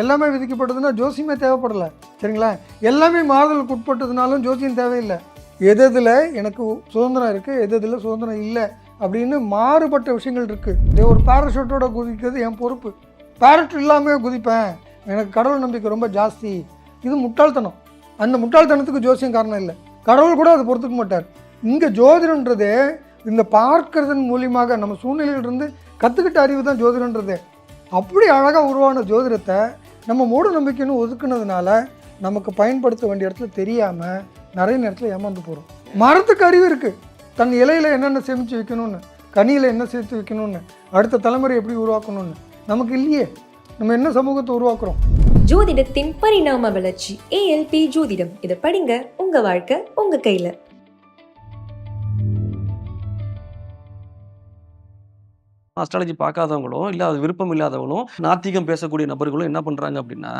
எல்லாமே விதிக்கப்பட்டதுன்னா ஜோசியமே தேவைப்படலை. சரிங்களா? எல்லாமே மாறுதலுக்கு உட்பட்டதுனாலும் ஜோசியம் தேவையில்லை. எதில் எனக்கு சுதந்திரம் இருக்குது, எதில் சுதந்திரம் இல்லை அப்படின்னு மாறுபட்ட விஷயங்கள் இருக்குது. ஒரு பேராஷூட்டோட குதிக்கிறது என் பொறுப்பு. பேரட் இல்லாமல் குதிப்பேன், எனக்கு கடவுள் நம்பிக்கை ரொம்ப ஜாஸ்தி, இது முட்டாள்தனம். அந்த முட்டாள்தனத்துக்கு ஜோசியம் காரணம் இல்லை. கடவுள் கூட அதை பொறுத்துக்க மாட்டார். இங்கே ஜோதிடன்றதே இந்த பார்க்கறதன் மூலியமாக நம்ம சூழ்நிலையிலிருந்து கற்றுக்கிட்ட அறிவு தான் ஜோதிடன்றதே. அப்படி அழகாக உருவான ஜோதிடத்தை நம்ம மூட நம்பிக்கைன்னு ஒதுக்குனதுனால நமக்கு பயன்படுத்த வேண்டிய இடத்துல தெரியாமல் நிறைய நேரத்தில் ஏமாந்து போகிறோம். மரத்துக்கு அறிவு இருக்குது, தன் இலையில் என்னென்ன சேமித்து வைக்கணும்னு, கனியில் என்ன சேர்த்து வைக்கணும்னு, அடுத்த தலைமுறை எப்படி உருவாக்கணும்னு. நமக்கு இல்லையே. நம்ம என்ன சமூகத்தை உருவாக்குறோம்? ஜோதிடத்தின் பரிணாம வளர்ச்சி ALP ஜோதிடம். இதை படிங்க, உங்க வாழ்க்கை உங்க கையில. அஸ்ட்ராலஜி பார்க்காதவங்களும் இல்லை அது விருப்பம் இல்லாதவங்களும் நாத்திகம் பேசக்கூடிய நபர்களும் என்ன பண்ணுறாங்க அப்படின்னா,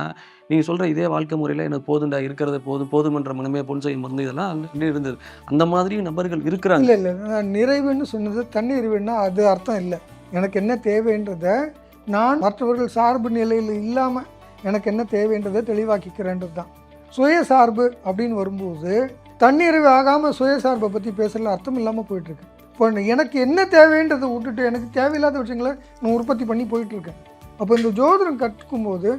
நீங்கள் சொல்கிற இதே வாழ்க்கை முறையில் எனக்கு போதுண்டா, இருக்கிறது போதுமன்ற மனமே பொன் செய்யும் மருந்து, இதெல்லாம் இருந்தது. அந்த மாதிரி நபர்கள் இருக்கிறாங்க. இல்லை இல்லை, நான் நிறைவுன்னு சொன்னது தன்னிறைவுன்னா அது அர்த்தம் இல்லை. எனக்கு என்ன தேவைன்றதை நான் மற்றவர்கள் சார்பு நிலையில் இல்லாமல் எனக்கு என்ன தேவைன்றதை தெளிவாக்கிக்கிறேன்றது தான் சுயசார்பு. அப்படின்னு வரும்போது தன்னிறைவு ஆகாமல் சுயசார்பை பற்றி பேசுகிறதுல அர்த்தம் இல்லாமல் போயிட்டுருக்கு. இப்போ எனக்கு என்ன தேவைன்றதை விட்டுட்டு எனக்கு தேவையில்லாத விஷயங்களை நான் உற்பத்தி பண்ணி போயிட்டுருக்கேன். அப்போ இந்த ஜோதிடம் கற்றுக்கும்போது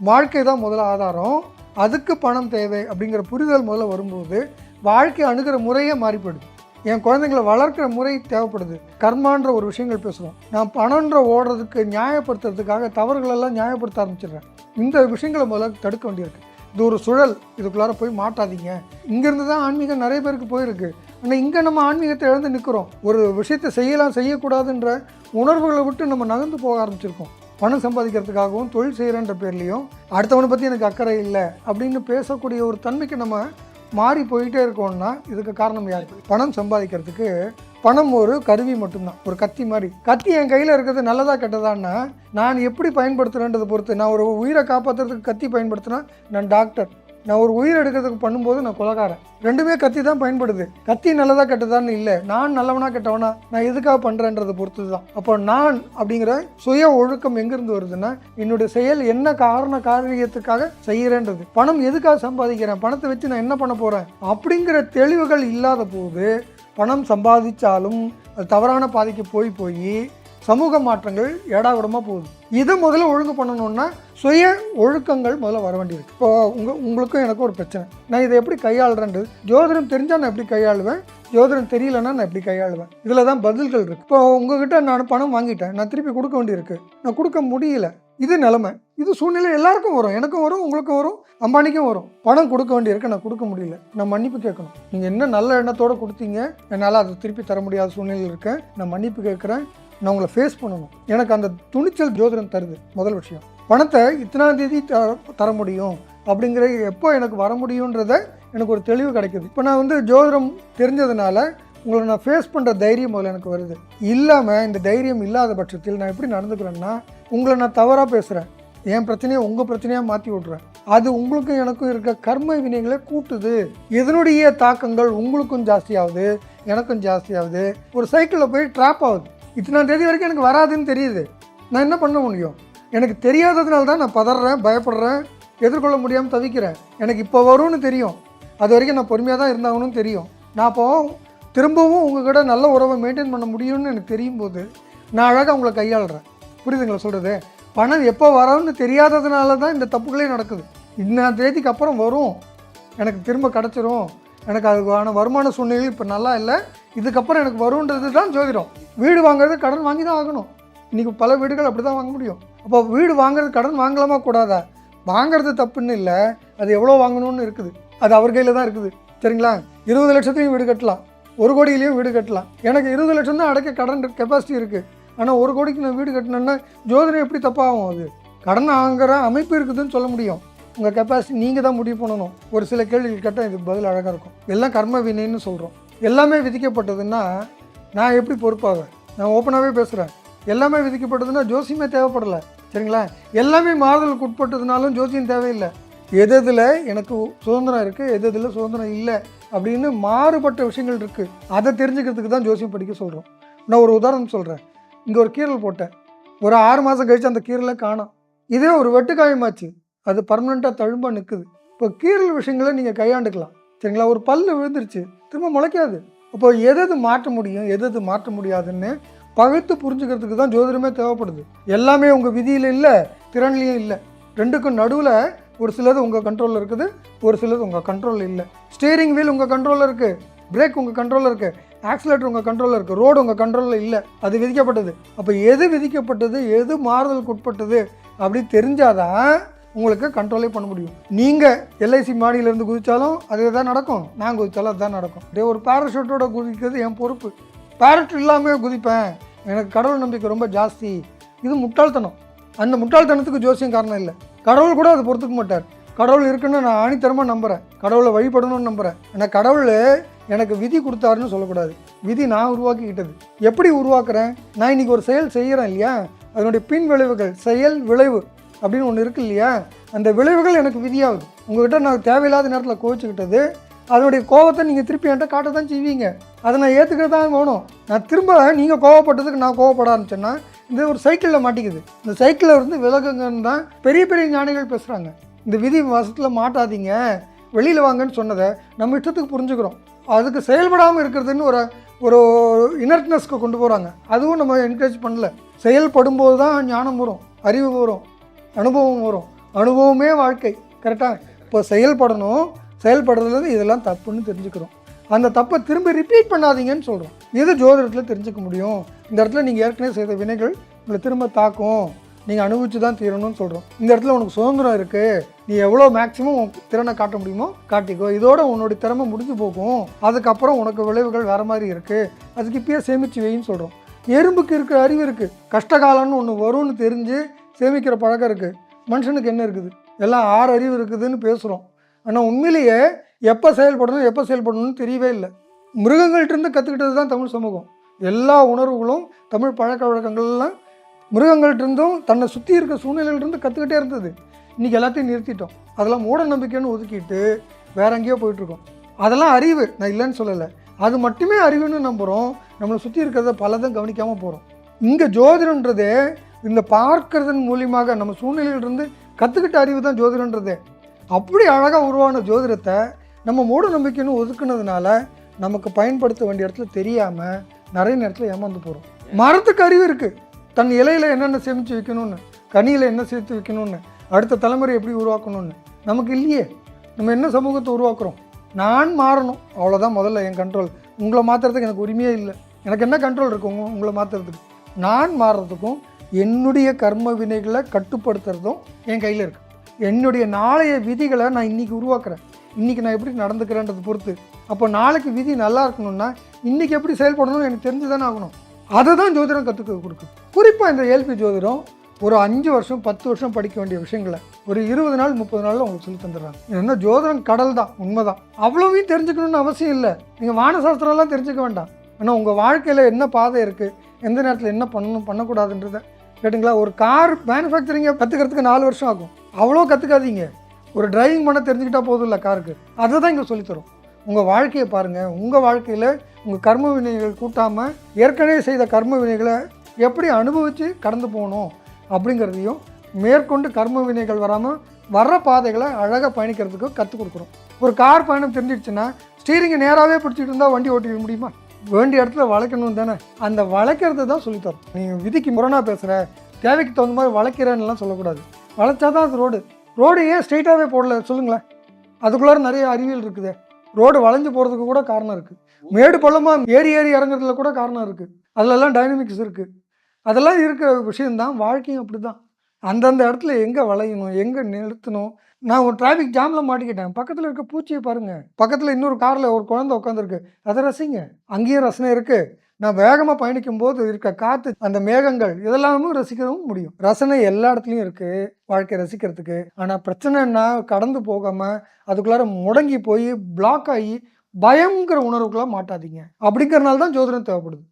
வாழ்க்கை தான் முதல்ல ஆதாரம், அதுக்கு பணம் தேவை அப்படிங்கிற புரிதல் முதல்ல வரும்போது வாழ்க்கை அணுகிற முறையே மாறிப்படுது. என் குழந்தைங்களை வளர்க்குற முறை தேவைப்படுது. கர்மான்ற ஒரு விஷயங்கள் பேசுகிறோம். நான் பணன்ற ஓடுறதுக்கு நியாயப்படுத்துறதுக்காக தவறுகளெல்லாம் நியாயப்படுத்த ஆரம்பிச்சிடுறேன். இந்த விஷயங்களை முதல்ல தடுக்க வேண்டியிருக்கு. இது ஒரு சுழல், இதுக்குள்ளார போய் மாட்டாதீங்க. இங்கேருந்து தான் ஆன்மீகம் நிறைய பேருக்கு போயிருக்கு. ஆனால் இங்கே நம்ம ஆன்மீகத்தை இழந்து நிற்கிறோம். ஒரு விஷயத்தை செய்யலாம் செய்யக்கூடாதுன்ற உணர்வுகளை விட்டு நம்ம நகர்ந்து போக ஆரம்பிச்சிருக்கோம். பணம் சம்பாதிக்கிறதுக்காகவும் தொழில் செய்கிறன்ற பேர்லேயும் அடுத்தவனை பற்றி எனக்கு அக்கறை இல்லை அப்படின்னு பேசக்கூடிய ஒரு தன்மைக்கு நம்ம மாறி போயிட்டே இருக்கோம்னா இதுக்கு காரணம் யார்? பணம் சம்பாதிக்கிறதுக்கு பணம் ஒரு கருவி மட்டும்தான், ஒரு கத்தி மாதிரி. கத்தி என் கையில் இருக்கிறது நல்லதா கெட்டதான்னா நான் எப்படி பயன்படுத்துகிறேன்றதை பொறுத்து. நான் ஒரு உயிரை காப்பாற்றுறதுக்கு கத்தி பயன்படுத்தினா நான் டாக்டர், நான் ஒரு உயிர் எடுக்கிறதுக்கு பண்ணும்போது நான் கொலைகாரன். ரெண்டுமே கத்தி தான் பயன்படுது. கத்தி நல்லதா கெட்டதான்னு இல்லை, நான் நல்லவனா கெட்டவனா நான் எதுக்காக பண்ணுறேன்றதை பொறுத்து தான். அப்போ நான் அப்படிங்கிற சுய ஒழுக்கம் எங்கேருந்து வருதுன்னா என்னுடைய செயல் என்ன காரியத்துக்காக செய்கிறேன்றது. பணம் எதுக்காக சம்பாதிக்கிறேன், பணத்தை வச்சு நான் என்ன பண்ண போகிறேன் அப்படிங்கிற தெளிவுகள் இல்லாத போது பணம் சம்பாதிச்சாலும் அது தவறான பாதைக்கு போய் சமூக மாற்றங்கள் ஏடாவிடமாக போகுது. இதை முதல்ல ஒழுங்கு பண்ணணுன்னா சுய ஒழுக்கங்கள் முதல்ல வர வேண்டியிருக்கு. இப்போ உங்களுக்கும் எனக்கும் ஒரு பிரச்சனை, நான் இதை எப்படி கையாளுறேன்றது. ஜோதிடம் தெரிஞ்சால் நான் எப்படி கையாளுவேன், ஜோதிடம் தெரியலன்னா நான் எப்படி கையாளுவேன். இதில் தான் பதில்கள் இருக்குது. இப்போ உங்ககிட்ட நான் பணம் வாங்கிட்டேன், நான் திருப்பி கொடுக்க வேண்டியிருக்கு, நான் கொடுக்க முடியல. இது நிலைமை, இது சூழ்நிலை எல்லாருக்கும் வரும். எனக்கும் வரும், உங்களுக்கும் வரும், அம்பானிக்கும் வரும். பணம் கொடுக்க வேண்டியிருக்கு, நான் கொடுக்க முடியல, நான் மன்னிப்பு கேட்கணும். நீங்கள் என்ன நல்ல எண்ணத்தோடு கொடுத்தீங்க, என்னால் அதை திருப்பி தர முடியாத சூழ்நிலையில் இருக்கேன், நான் மன்னிப்பு கேட்குறேன், நான் உங்களை ஃபேஸ் பண்ணணும். எனக்கு அந்த துணிச்சல் ஜோதிடம் தருது. முதல் விஷயம், பணத்தை இத்தனாம் தேதி தர முடியும் அப்படிங்கிற எப்போ எனக்கு வர முடியுன்றத எனக்கு ஒரு தெளிவு கிடைக்குது. இப்போ நான் ஜோதிடம் தெரிஞ்சதுனால உங்களை நான் ஃபேஸ் பண்ணுற தைரியம் முதல்ல எனக்கு வருது. இல்லாமல் இந்த தைரியம் இல்லாத பட்சத்தில் நான் எப்படி நடந்துக்கிறேன்னா, உங்களை நான் தவறாக பேசுகிறேன், என் பிரச்சனையை உங்கள் பிரச்சனையாக மாற்றி விட்றேன். அது உங்களுக்கும் எனக்கும் இருக்க கர்ம வினைகளை கூட்டுது. இதனுடைய தாக்கங்கள் உங்களுக்கும் ஜாஸ்தியாகுது, எனக்கும் ஜாஸ்தியாகுது. ஒரு சைக்கிளில் போய் ட்ராப் ஆகுது. இத்தனாம் தேதி வரைக்கும் எனக்கு வராதுன்னு தெரியுது, நான் என்ன பண்ண முடியும்? எனக்கு தெரியாததுனால தான் நான் பதறேன், பயப்படுறேன், எதிர்கொள்ள முடியாமல் தவிக்கிறேன். எனக்கு இப்போ வரும்னு தெரியும், அது வரைக்கும் நான் பொறுமையாக தான் இருந்தாங்கன்னு தெரியும். நான் அப்போ திரும்பவும் உங்கள்கிட்ட நல்ல உறவை மெயின்டைன் பண்ண முடியும்னு எனக்கு தெரியும் போது நான் அழகாக உங்களை கையாளுறேன். புரியுதுங்களா சொல்கிறது? பணம் எப்போ வரும்னு தெரியாததுனால தான் இந்த தப்புகளே நடக்குது. இன்னும் தேதிக்கு அப்புறம் வரும், எனக்கு திரும்ப கிடச்சிரும், எனக்கு அதுக்கான வருமான சூழ்நிலை இப்போ நல்லா இல்லை, இதுக்கப்புறம் எனக்கு வருன்றது தான் ஜோதிடம். வீடு வாங்குறது கடன் வாங்கி தான் ஆகணும். இன்றைக்கி பல வீடுகள் அப்படி தான் வாங்க முடியும். அப்போ வீடு வாங்குறது கடன் வாங்கலாமா கூடாதா? வாங்கிறது தப்புன்னு இல்லை, அது எவ்வளோ வாங்கணும்னு இருக்குது, அது அவர் கையில் தான் இருக்குது. சரிங்களா? 20 லட்சத்துலையும் வீடு கட்டலாம், 1 கோடியிலையும் வீடு கட்டலாம். எனக்கு 20 லட்சம் தான் அடைக்க கடன் கெப்பாசிட்டி இருக்குது. ஆனால் 1 கோடிக்கு நான் வீடு கட்டினேன்னா ஜோதிடம் எப்படி தப்பாகும்? அது கடன் வாங்குற அமைப்பு இருக்குதுன்னு சொல்ல முடியும். உங்கள் கெப்பாசிட்டி நீங்கள் தான் முடிவு பண்ணணும். ஒரு சில கேள்விகள் கேட்டால் இதுக்கு பதில் அழகாக இருக்கும். எல்லாம் கர்ம வினைன்னு சொல்கிறோம். எல்லாமே விதிக்கப்பட்டதுன்னா நான் எப்படி பொறுப்பாவேன்? நான் ஓப்பனாகவே பேசுகிறேன். எல்லாமே விதிக்கப்பட்டதுன்னா ஜோசியமே தேவைப்படலை. சரிங்களா? எல்லாமே மாறுதலுக்கு உட்பட்டதுனாலும் ஜோசியம் தேவையில்லை. எதில் எனக்கு சுதந்திரம் இருக்குது, எதில் சுதந்திரம் இல்லை அப்படின்னு மாறுபட்ட விஷயங்கள் இருக்குது. அதை தெரிஞ்சுக்கிறதுக்கு தான் ஜோசியம் படிக்க சொல்கிறோம். நான் ஒரு உதாரணம் சொல்கிறேன். இங்கே ஒரு கீரல் போட்டேன், ஒரு 6 மாதம் கழித்து அந்த கீரலை காணோம். இதே ஒரு வெட்டுக்காயமாச்சு, அது பர்மனெண்ட்டாக தழும்பாக நிற்குது. இப்போ கீறல் விஷயங்களை நீங்கள் கையாண்டுக்கலாம். சரிங்களா? ஒரு பல்லு விழுந்துருச்சு, திரும்ப முளைக்காது. அப்போ எது மாற்ற முடியும், எது மாற்ற முடியாதுன்னு பகுத்து புரிஞ்சுக்கிறதுக்கு தான் ஜோதிடமே தேவைப்படுது. எல்லாமே உங்கள் விதியில் இல்லை, திறன்லையும் இல்லை. ரெண்டுக்கும் நடுவில் ஒரு சிலது உங்கள் கண்ட்ரோலில் இருக்குது, ஒரு சிலது உங்கள் கண்ட்ரோலில் இல்லை. ஸ்டீரிங் வீல் உங்கள் கண்ட்ரோலில் இருக்குது, பிரேக் உங்கள் கண்ட்ரோலில் இருக்குது, ஆக்சிலேட்டர் உங்கள் கண்ட்ரோலில் இருக்குது, ரோடு உங்கள் கண்ட்ரோலில் இல்லை. அது விதிக்கப்பட்டது. அப்போ எது விதிக்கப்பட்டது, எது மாறுதலுக்கு உட்பட்டது அப்படி தெரிஞ்சாதான் உங்களுக்கு கண்ட்ரோலே பண்ண முடியும். நீங்கள் எல்ஐசி மாடியிலேருந்து குதித்தாலும் அதே தான் நடக்கும், நான் குதித்தாலும் அதுதான் நடக்கும். அதே ஒரு பேராஷூட்டோட குதிக்கிறது என் பொறுப்பு. பேரட் இல்லாமல் குதிப்பேன், எனக்கு கடவுள் நம்பிக்கை ரொம்ப ஜாஸ்தி, இது முட்டாள்தனம். அந்த முட்டாள்தனத்துக்கு ஜோசியம் காரணம் இல்லை. கடவுள் கூட அதை பொறுத்துக்க மாட்டார். கடவுள் இருக்குன்னு நான் ஆணித்தரமாக நம்புகிறேன், கடவுளை வழிபடணும்னு நம்புகிறேன். ஆனால் கடவுள் எனக்கு விதி கொடுத்தாருன்னு சொல்லக்கூடாது. விதி நான் உருவாக்கிக்கிட்டது. எப்படி உருவாக்குறேன்? நான் இன்றைக்கி ஒரு செயல் செய்கிறேன் இல்லையா, அதனுடைய பின் விளைவுகள், செயல் விளைவு அப்படின்னு ஒன்று இருக்குது இல்லையா, அந்த விளைவுகள் எனக்கு விதியாகுது. உங்கள்கிட்ட நான் தேவையில்லாத நேரத்தில் கோவிச்சுக்கிட்டது, அதனுடைய கோபத்தை நீங்கள் திருப்பி என்கிட்ட காட்ட தான் செய்வீங்க. அதை நான் ஏற்றுக்கிட்டு தான் வேணும். நான் திரும்ப நீங்கள் கோவப்பட்டதுக்கு நான் கோவப்பட ஆரம்பிச்சேன்னா இந்த ஒரு சைக்கிளில் மாட்டிக்குது. இந்த சைக்கிளில் இருந்து விலகுங்கன்னு தான் பெரிய பெரிய ஞானிகள் பேசுகிறாங்க. இந்த விதி வசத்தில் மாட்டாதீங்க, வெளியில் வாங்கன்னு சொன்னதை நம்ம இஷ்டத்துக்கு புரிஞ்சுக்கிறோம். அதுக்கு செயல்படாமல் இருக்கிறதுன்னு ஒரு இனர்ட்னஸ்க்கு கொண்டு போகிறாங்க. அதுவும் நம்ம என்கரேஜ் பண்ணல. செயல்படும்போது தான் ஞானம் வரும், அறிவு வரும், அனுபவம் வரும். அனுபவமே வாழ்க்கை. கரெக்டாக? இப்போ செயல்படணும், செயல்படுறதுலேருந்து இதெல்லாம் தப்புன்னு தெரிஞ்சுக்கிறோம். அந்த தப்பை திரும்ப ரிப்பீட் பண்ணாதீங்கன்னு சொல்கிறோம். இது ஜோதிடத்தில் தெரிஞ்சுக்க முடியும். இந்த இடத்துல நீங்கள் ஏற்கனவே செய்த வினைகள் உங்களை திரும்ப தாக்கும், நீங்கள் அனுபவிச்சு தான் தீரணும்னு சொல்கிறோம். இந்த இடத்துல உனக்கு சுதந்திரம் இருக்குது, நீ எவ்வளோ மேக்ஸிமம் உன் திறனை காட்ட முடியுமோ காட்டிக்கோ, இதோட உன்னுடைய திறமை முடிஞ்சு போகும், அதுக்கப்புறம் உனக்கு விளைவுகள் வேறு மாதிரி இருக்குது, அதுக்கு இப்பயே சேமித்து வைன்னு சொல்கிறோம். எறும்புக்கு இருக்கிற அறிவு இருக்குது, கஷ்டகாலம்னு ஒன்று வரும்னு தெரிஞ்சு சேமிக்கிற பழக்கம் இருக்குது. மனுஷனுக்கு என்ன இருக்குது? எல்லாம் 6 அறிவு இருக்குதுன்னு பேசுகிறோம். ஆனால் உண்மையிலேயே எப்போ செயல்படணும்னு தெரியவே இல்லை. மிருகங்கள்கிட்டருந்து கற்றுக்கிட்டது தான் தமிழ் சமூகம். எல்லா உணர்வுகளும், தமிழ் பழக்க வழக்கங்கள்லாம் மிருகங்கள்கிட்டருந்தும் தன்னை சுற்றி இருக்க சூழ்நிலையிலிருந்து கற்றுக்கிட்டே இருந்தது. இன்றைக்கி எல்லாத்தையும் நிறுத்திட்டோம். அதெல்லாம் மூட நம்பிக்கைன்னு ஒதுக்கிட்டு வேற எங்கேயோ போயிட்டுருக்கோம். அதெல்லாம் அறிவு, நான் இல்லைன்னு சொல்லலை. அது மட்டுமே அறிவுன்னு நம்புகிறோம். நம்மளை சுற்றி இருக்கிறத பலதும் கவனிக்காமல் போகிறோம். இங்கே ஜோதிடன்றதே இந்த பார்க்கறதன் மூலியமாக நம்ம சூழ்நிலையிலிருந்து கற்றுக்கிட்ட அறிவு தான் ஜோதிடன்றதே. அப்படி அழகாக உருவான ஜோதிடத்தை நம்ம மூட நம்பிக்கைன்னு ஒதுக்குனதுனால நமக்கு பயன்படுத்த வேண்டிய இடத்துல தெரியாமல் நிறைய நேரத்தில் ஏமாந்து போகிறோம். மரத்துக்கு அறிவு இருக்குது, தன் இலையில் என்னென்ன சேமித்து வைக்கணும்னு, கனியில் என்ன சேர்த்து வைக்கணும்னு, அடுத்த தலைமுறை எப்படி உருவாக்கணும்னு. நமக்கு இல்லையே. நம்ம என்ன சமூகத்தை உருவாக்குறோம்? நான் மாறணும், அவ்வளோதான் முதல்ல என் கண்ட்ரோல். உங்களை மாற்றுறதுக்கு எனக்கு உரிமையே இல்லை. எனக்கு என்ன கண்ட்ரோல் இருக்குது உங்களை மாற்றுறதுக்கு? நான் மாறுறதுக்கும் என்னுடைய கர்ம வினைகளை கட்டுப்படுத்துறதும் என் கையில் இருக்குது. என்னுடைய நாளைய விதிகளை நான் இன்றைக்கி உருவாக்குறேன். இன்றைக்கி நான் எப்படி நடந்துக்கிறேன்றதை பொறுத்து. அப்போ நாளைக்கு விதி நல்லா இருக்கணும்னா இன்றைக்கி எப்படி செயல்படணும்னு எனக்கு தெரிஞ்சு தானே ஆகணும். அதை தான் ஜோதிடம் கற்றுக்க கொடுக்கும். குறிப்பாக இந்த ஏஎல்பி ஜோதிடம் ஒரு 5 வருஷம் 10 வருஷம் படிக்க வேண்டிய விஷயங்களை ஒரு 20 நாள் 30 நாளில் உங்களுக்கு சொல்லி தந்துடுறாங்க. என்ன ஜோதிடம் கடல் தான், உண்மைதான். அவ்வளோவையும் தெரிஞ்சுக்கணும்னு அவசியம் இல்லை. நீங்கள் வானசாஸ்திரம்லாம் தெரிஞ்சுக்க வேண்டாம். ஆனால் உங்கள் வாழ்க்கையில் என்ன பாதை இருக்குது, எந்த நேரத்தில் என்ன பண்ணணும் பண்ணக்கூடாதுன்றதை கேட்டுங்களா. ஒரு கார் மேனுஃபேக்சரிங்கை கற்றுக்கிறதுக்கு 4 வருஷம் ஆகும். அவ்வளோ கற்றுக்காதீங்க. ஒரு டிரைவிங் பண்ண தெரிஞ்சுக்கிட்டால் போதும் இல்லை காருக்கு. அதை தான் இங்கே சொல்லித்தரும். உங்கள் வாழ்க்கையை பாருங்கள். உங்கள் வாழ்க்கையில் உங்கள் கர்ம வினைகள் கூட்டாமல் ஏற்கனவே செய்த கர்ம வினைகளை எப்படி அனுபவித்து கடந்து போகணும் அப்படிங்கிறதையும், மேற்கொண்டு கர்ம வினைகள் வராமல் வர்ற பாதைகளை அழகாக பயணிக்கிறதுக்கு கற்றுக் கொடுக்குறோம். ஒரு கார் பயணம் தெரிஞ்சிடுச்சுன்னா ஸ்டீரிங்கை நேராகவே பிடிச்சிட்டு இருந்தால் வண்டி ஓட்டிக்க முடியுமா? வேண்டிய இடத்துல வளைக்கணும் தானே. அந்த வளைக்கிறது தான் சொல்லித்தரும். நீங்கள் விதிக்கு முரணாக பேசுகிற, தேவைக்கு தகுந்த மாதிரி வளைக்கிறேன்னுலாம் சொல்லக்கூடாது. வளைச்சா தான் அது ரோடு ஏன் ஸ்ட்ரெயிட்டாகவே போடல சொல்லுங்களேன்? அதுக்குள்ளார நிறைய அறிவியல் இருக்குது. ரோடு வளைஞ்சு போகிறதுக்கு கூட காரணம் இருக்குது. மேடு பள்ளமாக ஏறி இறங்குறதுல கூட காரணம் இருக்குது. அதிலெல்லாம் டைனமிக்ஸ் இருக்குது. அதெல்லாம் இருக்கிற விஷயந்தான். வாழ்க்கையும் அப்படி தான். அந்தந்த இடத்துல எங்கே வளையணும், எங்கே நிறுத்தணும். நான் ஒரு டிராஃபிக் ஜாமில் மாட்டிக்கிட்டேன். பக்கத்தில் இருக்க பூச்சியை பாருங்கள். பக்கத்தில் இன்னொரு காரில் ஒரு குழந்தை உட்காந்துருக்கு, அதை ரசிங்க. அங்கேயும் ரசனை இருக்குது. நான் வேகமாக பயணிக்கும் போது இருக்க காற்று, அந்த மேகங்கள், இதெல்லாமும் ரசிக்கவும் முடியும். ரசனை எல்லா இடத்துலையும் இருக்குது வாழ்க்கையை ரசிக்கிறதுக்கு. ஆனால் பிரச்சனைன்னா கடந்து போகாமல் அதுக்குள்ளார முடங்கி போய் பிளாக் ஆகி பயங்கிற உணர்வுக்குலாம் மாட்டாதீங்க. அப்படிங்கிறனால தான் ஜோதிடம் தேவைப்படுது.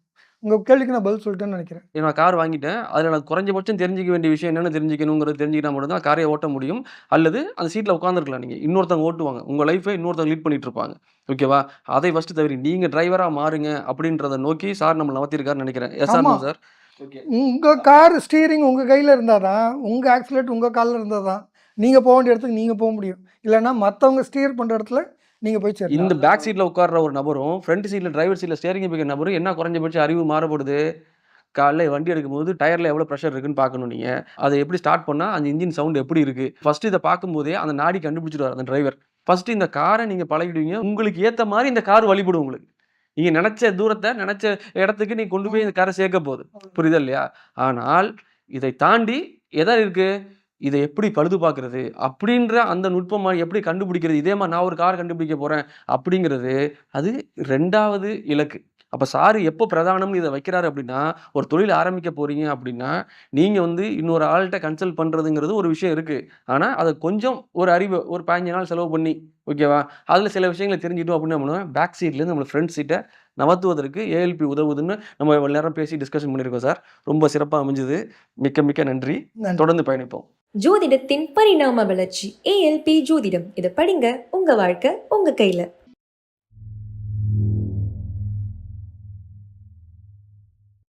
உங்கள் கேள்விக்கு நான் பதில் சொல்லிட்டேன்னு நினைக்கிறேன். நான் கார் வாங்கிட்டேன், அதில் நான் குறைஞ்சபட்சம் தெரிஞ்சிக்க வேண்டிய விஷயம் என்னென்னு தெரிஞ்சுக்கணுங்கிறது தெரிஞ்சுக்கிட்டா மட்டும்தான் காரையை ஓட்ட முடியும். அல்லது அந்த சீட்டில் உட்காந்துருக்கலாம். நீங்கள் இன்னொருத்தவங்க ஓட்டுவாங்க, உங்கள் லைஃபை இன்னொருத்தவங்க லீட் பண்ணிட்டு இருப்பாங்க. ஓகேவா? அதை ஃபஸ்ட்டு தவிர நீங்கள் டிரைவராக மாறுங்க அப்படின்றத நோக்கி சார் நம்மளை நவத்திருக்காருன்னு நினைக்கிறேன். எஸ் ஆமா சார். ஓகே. உங்கள் கார் ஸ்டீரிங் உங்கள் கையில் இருந்தால் தான், உங்கள் ஆக்சிலேட் உங்கள் காலில் இருந்தால் தான் நீங்கள் போக வேண்டிய இடத்துக்கு நீங்கள் போக முடியும், இல்லைன்னா மற்றவங்க ஸ்டீர் பண்ணுற இடத்துல நீங்கள் போய் சேரலாம். இந்த பேக் சீட்ல உட்கார்ற ஒரு நபரும் ஃப்ரண்ட் சீட்ல டிரைவர் சீட்ல ஸ்டேரிங் போய்க்கிற நபரும் என்ன குறைஞ்சபட்ச அறிவு மாறுபடுது? காலைல வண்டி எடுக்கும்போது டயர்ல எவ்வளோ ப்ரெஷர் இருக்குன்னு பார்க்கணும் நீங்க. அதை எப்படி ஸ்டார்ட் பண்ணா அந்த இன்ஜின் சவுண்ட் எப்படி இருக்கு? ஃபர்ஸ்ட் இதை பார்க்கும்போதே அந்த நாடி கண்டுபிடிச்சிடுவார் அந்த டிரைவர். ஃபர்ஸ்ட் இந்த காரை நீங்க பழகிடுவீங்க. உங்களுக்கு ஏத்த மாதிரி இந்த கார் வழிபடும் உங்களுக்கு. நீங்க நினைச்ச தூரத்தை நினைச்ச இடத்துக்கு நீங்க கொண்டு போய் இந்த காரை சேர்க்க போகுது. புரியுதா இல்லையா? ஆனால் இதை தாண்டி எதா இருக்கு? இதை எப்படி பழுது பார்க்கறது? அப்படின்ற அந்த நுட்பமா எப்படி கண்டுபிடிக்கிறது? இதே மாதிரி நான் ஒரு கார் கண்டுபிடிக்க போறேன் அப்படிங்கிறது, அது 2வது இலக்கு. அப்ப சாரு எப்போ பிரதானம்னு இதை வைக்கிறாரு அப்படின்னா, ஒரு தொழில் ஆரம்பிக்க போறீங்க அப்படின்னா, நீங்க வந்து இன்னொரு ஆள்கிட்ட கன்சல்ட் பண்றதுங்கிறது ஒரு விஷயம் இருக்கு. ஆனா, அத கொஞ்சம் ஒரு அறிவு ஒரு 15 நாள் செலவு பண்ணி, ஓகேவா? அதுல சில விஷயங்கள தெரிஞ்சுக்கிட்டோம் அப்படின்னா என்ன பண்ணுவேன், பேக் சீட்லேருந்து நம்ம ஃப்ரண்ட் சீட்ட நகர்த்துவதற்கு ஏஎல்பி உதவுதுன்னு நம்ம இவ்வளவு நேரம் பேசி டிஸ்கஷன் பண்ணியிருக்கோம் சார். ரொம்ப சிறப்பா அமைஞ்சது. மிக்க மிக்க நன்றி. நன்றி. தொடர்ந்து பயணிப்போம். ஜோதிடத்தின் பரிணாம வளர்ச்சி ALP ஜோதிடம். இதை படிங்க, உங்க வாழ்க்கை உங்க கையில.